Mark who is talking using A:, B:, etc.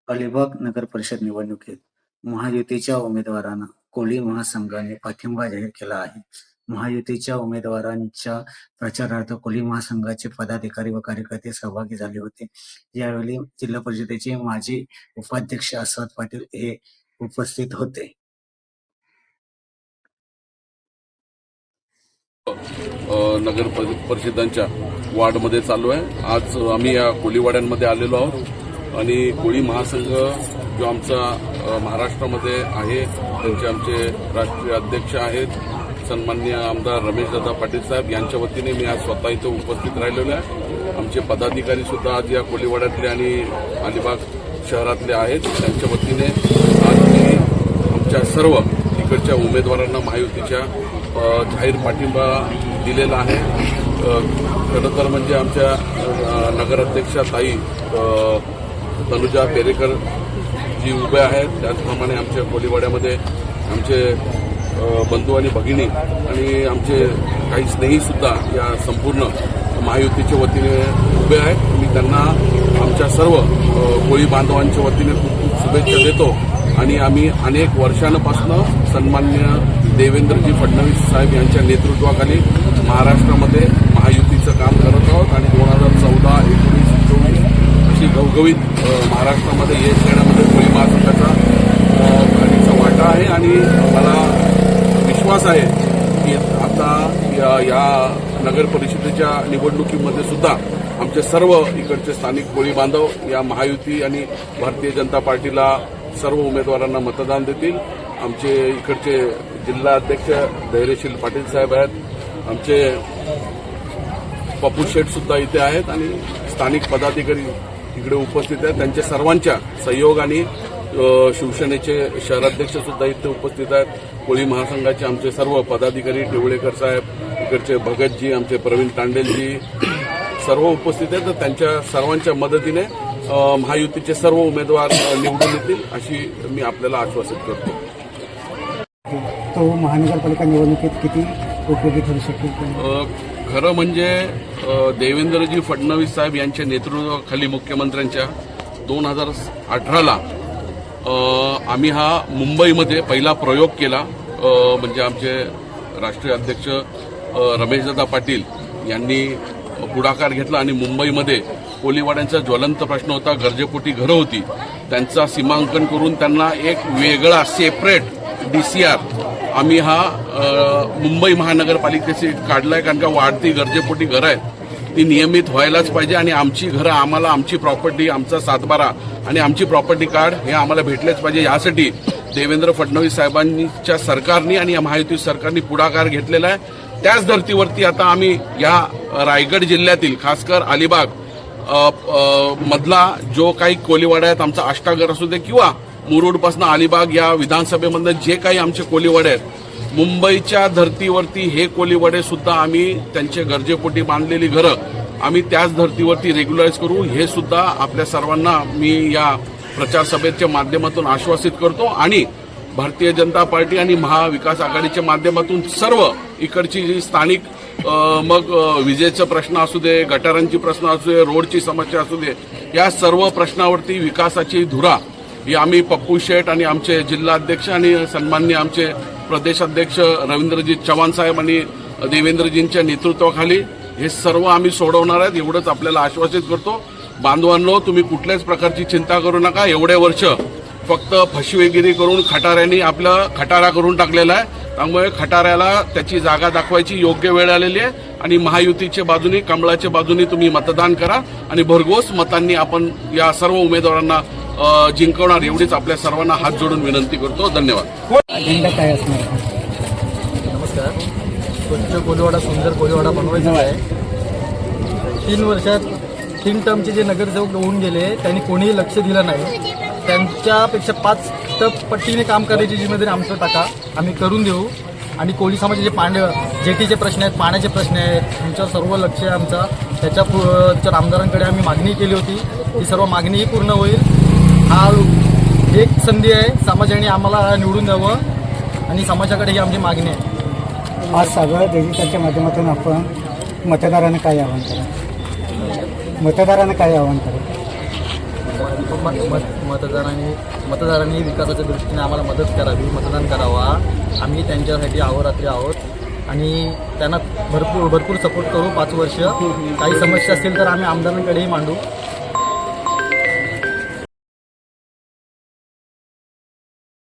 A: अलिबाग नगर परिषद निवडणुकीत महायुतीच्या उमेदवारांना कोळी महासंघाने पाठिंबा जाहीर केला आहे. महायुतीच्या उमेदवारांच्या प्रचारार्थ कोळी महासंघाचे पदाधिकारी व कार्यकर्ते सहभागी झाले होते. यावेळी जिल्हा परिषदेचे माजी उपाध्यक्ष अस्वाद पाटील हे उपस्थित होते.
B: नगर परिषदांच्या वार्डमध्ये चालू आहे. आज आम्ही या कोळीवाड्यांमध्ये आलेलो आहोत आणि कोळी महासंघ जो आमचा महाराष्ट्रामध्ये आहे त्यांचे आमचे राष्ट्रीय अध्यक्ष आहेत सन्माननीय आमदार रमेशदादा पाटील साहेब यांच्या वतीने मी आज स्वतः इथं उपस्थित राहिलेलो आहे. आमचे पदाधिकारी सुद्धा आज या कोळीवाड्यातले आणि अलिबाग शहरातले आहेत. त्यांच्या वतीने आज मी आमच्या सर्व इकडच्या उमेदवारांना महायुतीच्या जाहीर पाठिंबा दिलेला आहे. खरं तर म्हणजे आमच्या नगराध्यक्षा ताई तनुजा पेरेकर जी उभे आहेत, त्याचप्रमाणे आमच्या कोळीवाड्यामध्ये आमचे बंधू आणि भगिनी आणि आमचे काही स्नेहीसुद्धा या संपूर्ण महायुतीच्या वतीने उभे आहेत. मी त्यांना आमच्या सर्व कोळी बांधवांच्या वतीने खूप खूप शुभेच्छा देतो आणि आम्ही अनेक वर्षांपासून सन्माननीय देवेंद्रजी फडणवीस साहेब यांच्या नेतृत्वाखाली महाराष्ट्रामध्ये महायुतीचं काम करत आहोत आणि 2014, 19, 24 अशी घवघवीत महाराष्ट्रामध्ये यश येण्यामध्ये कोळी महासंघाचा खालीचा वाटा आहे आणि मला विश्वास आहे की आता या नगर परिषदेच्या निवडणुकीमध्ये सुद्धा आमचे सर्व इकडचे स्थानिक कोळी बांधव या महायुती आणि भारतीय जनता पार्टीला सर्व उमेदवारांना मतदान देतील. आमचे इकडचे जिल्हा अध्यक्ष धैर्यशील पाटील साहेब आहेत, आमचे पप्पू शेठ सुद्धा इथे आहेत आणि स्थानिक पदाधिकारी इकडे उपस्थित आहेत. त्यांच्या सर्वांच्या सहयोगाने शिवसेनेचे शहराध्यक्ष सुद्धा इथे उपस्थित आहेत. कोळी महासंघाचे आमचे सर्व पदाधिकारी टिवळेकर साहेब, इकडचे भगतजी, आमचे प्रवीण तांडेलजी सर्व उपस्थित आहेत. तर त्यांच्या सर्वांच्या मदतीने महायुतीचे सर्व उमेदवार निवडून येतील अशी मी आपल्याला आश्वासित करतो.
C: तो महानगरपालिका निवडणुकीत किती उपयोगी ठरू शकेल?
B: खरं म्हणजे देवेंद्रजी फडणवीस साहेब यांच्या नेतृत्वाखाली मुख्यमंत्र्यांच्या 2018ला आम्ही हा मुंबईमध्ये पहिला प्रयोग केला. म्हणजे आमचे राष्ट्रीय अध्यक्ष रमेशदादा पाटील यांनी पुढाकार घेतला आणि मुंबईमध्ये कोळीवाड्यांचा ज्वलंत प्रश्न होता, गरजेपोटी घरं होती, त्यांचा सीमांकन करून त्यांना एक वेगळा सेपरेट DCR आम्ही हा मुंबई महानगरपालिकेचे काढलाय. कारण का वाढती गरजेपोटी घरं आहेत ती नियमित व्हायलाच पाहिजे आणि आमची घरं आम्हाला आमची प्रॉपर्टी, आमचा सातबारा आणि आमची प्रॉपर्टी कार्ड हे आम्हाला भेटलेच पाहिजे. यासाठी देवेंद्र फडणवीस साहेबांच्या सरकारने आणि या महायुती सरकारने पुढाकार घेतलेला आहे. त्याच धर्तीवरती आता आम्ही या रायगड जिल्ह्यातील खासकर अलिबाग मधला जो काही कोळीवाडा आहेत, आमचा आष्टागर असू दे किंवा मुरुडपासून अलिबाग या विधानसभेमधले जे काही आमचे कोळीवाडे आहेत, मुंबईच्या धर्तीवरती हे कोळीवाडे सुद्धा आम्ही त्यांचे गरजेपोटी बांधलेली घरं आम्ही त्याच धर्तीवरती रेग्युलराईज करू, हे सुद्धा आपल्या सर्वांना मी या प्रचार सभेच्या माध्यमातून आश्वासित करतो. आणि भारतीय जनता पार्टी आणि महाविकास आघाडीच्या माध्यमातून सर्व इकडची जी स्थानिक मग विजेचा प्रश्न असू दे, गटारांची प्रश्न असू दे, रोडची समस्या असू दे, या सर्व प्रश्नावरती विकासाची धुरा ही आम्ही पप्पू शेठ आणि आमचे जिल्हाध्यक्ष आणि सन्माननीय आमचे प्रदेशाध्यक्ष रवींद्रजी चव्हाण साहेब आणि देवेंद्रजींच्या नेतृत्वाखाली हे सर्व आम्ही सोडवणार आहेत एवढंच आपल्याला आश्वासित करतो. बांधवांनो, तुम्ही कुठल्याच प्रकारची चिंता करू नका. एवढे वर्ष फक्त फसवेगिरी करून खटाऱ्यांनी आपलं खटारा करून टाकलेला आहे. त्यामुळे खटाऱ्याला त्याची जागा दाखवायची योग्य वेळ आलेली आहे आणि महायुतीच्या बाजूने, कमळाच्या बाजूने तुम्ही मतदान करा आणि भरघोस मतांनी आपण या सर्व उमेदवारांना जिंकवणार एवढीच आपल्या सर्वांना हात जोडून विनंती करतो. धन्यवाद.
C: अजेंडा काय असणार?
D: नमस्कार. स्वच्छ कोळीवाडा, सुंदर कोळीवाडा बनवायचा आहे. 3 वर्षात 3 टर्मचे जे नगरसेवक होऊन गेले त्यांनी कोणीही लक्ष दिलं नाही. त्यांच्यापेक्षा 5 पटीने काम करायची जिम्मेदारी आमचं टाका, आम्ही करून देऊ. आणि कोळी समाजाचे जेटीचे प्रश्न आहेत, पाण्याचे प्रश्न आहेत, तुमच्या सर्व लक्ष आहे आमचा. त्याच्या आमदारांकडे आम्ही मागणी केली होती, ती सर्व मागणीही पूर्ण होईल. हा एक संधी आहे, समाजाने आम्हाला निवडून द्यावं आणि समाजाकडे ही आमची मागणी आहे.
C: आज सगळं डिजिटलच्या माध्यमातून आपण मतदारांना काय आवाहन करा?
D: मतदारांनी विकासाच्या दृष्टीने आम्हाला मदत करावी, मतदान करावा. आम्ही त्यांच्यासाठी अहोरात्री आहोत आणि त्यांना भरपूर सपोर्ट करू. 5 वर्ष काही समस्या असतील तर आम्ही आमदारांकडेही मांडू.